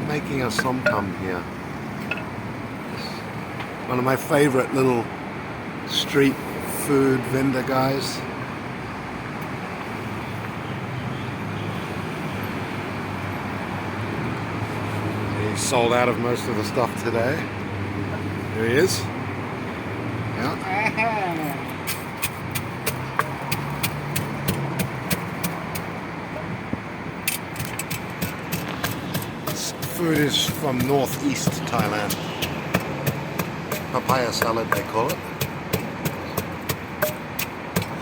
Making a Somtam here. One of my favorite little street food vendor guys. He sold out of most of the stuff today. There he is. Yeah. This food is from northeast Thailand. Papaya salad, they call it.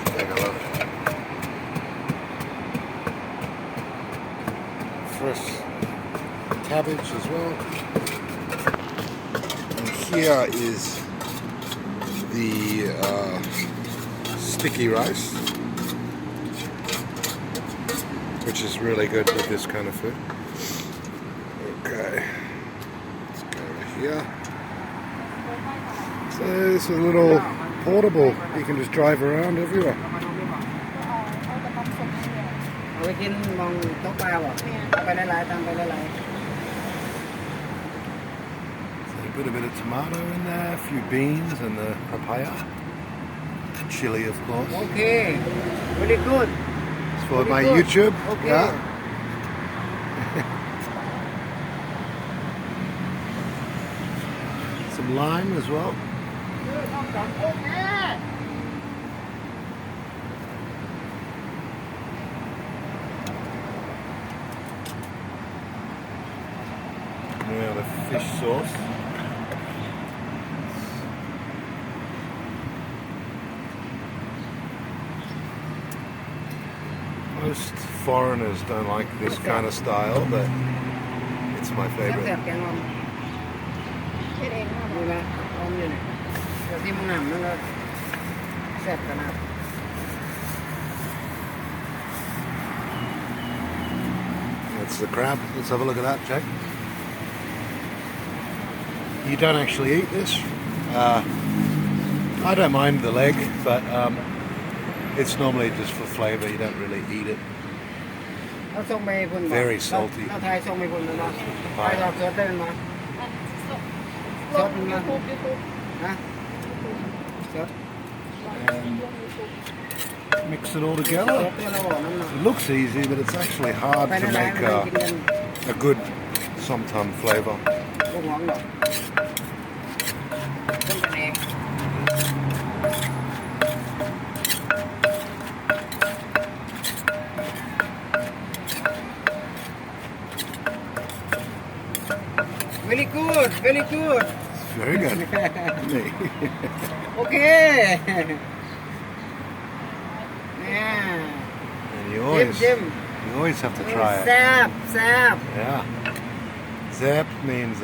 Take a look. Fresh cabbage as well. And here is the sticky rice, which is really good with this kind of food. Okay, let's go over here. So it's a little portable, you can just drive around everywhere. So a bit of tomato in there, a few beans and the papaya. Chili, of course. Okay, very good. It's for my YouTube. Okay. Yeah. Some lime as well. Yeah, the fish sauce. Most foreigners don't like this kind of style, but it's my favorite. That's the crab. Let's have a look at that, Jack. You don't actually eat this. I don't mind the leg, but it's normally just for flavour. You don't really eat it. Very salty. And mix it all together. It looks easy, but it's actually hard to make a good Somtam flavour. Very good, very good. It's very good. Okay. Yeah. And you always have to try it. Zeab, Zeab. Yeah. Zeab means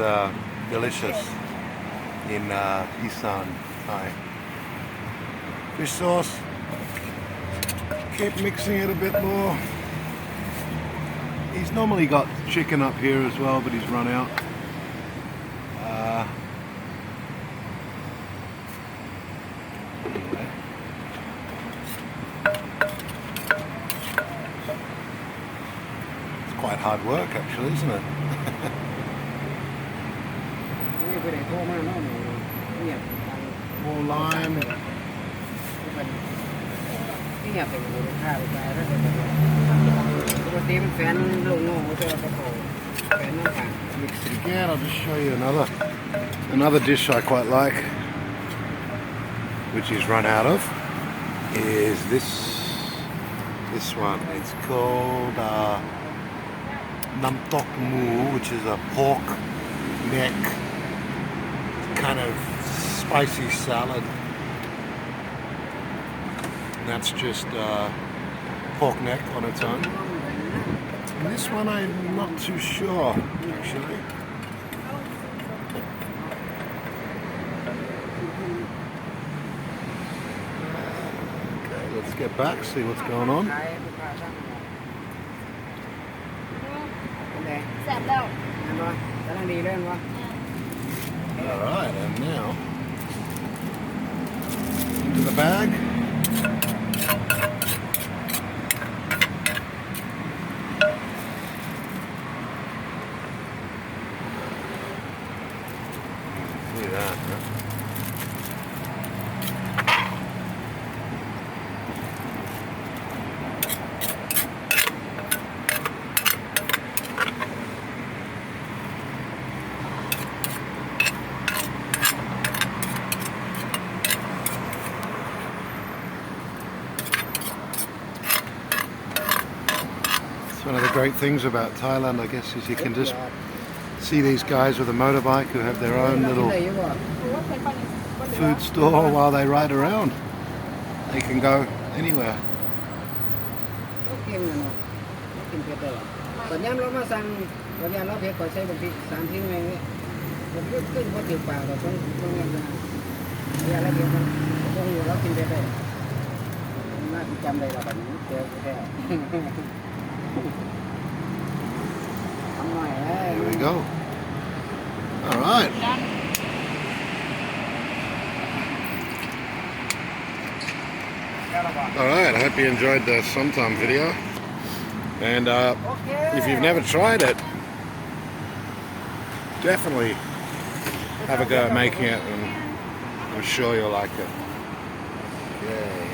delicious in Isan Thai. Fish sauce. Keep mixing it a bit more. He's normally got chicken up here as well, but he's run out. Anyway. It's quite hard work actually, isn't it? More lime. Mix it again. I'll just show you another dish I quite like, which he's run out of, is this one. It's called Nam Tok Mu, which is a pork neck kind of spicy salad. And that's just pork neck on its own. And this one I'm not too sure, actually. Okay, let's get back, see what's going on. Alright, and now into the bag. One of the great things about Thailand, I guess, is you can just see these guys with a motorbike who have their own little food store while they ride around. They can go anywhere. กินนะเนาะกินเผ็ดได้หรอตอนนี้เรามาสั่งตอนนี้เราเผ็ดก่อนใช้บะหมี่3ชิ้นเองเนี่ยผมก็ขึ้นพอถึงปากเราต้องเงี้ยนะเนี่ยแล้วเดี๋ยวมันต้องอยู่เรากินเผ็ดได้น่าจำได้เราแบบนี้เจอแค่ทำหน่อย Here we go. All right. All right, I hope you enjoyed the Somtam video. And if you've never tried it, definitely have a go at making it, and I'm sure you'll like it. Yeah.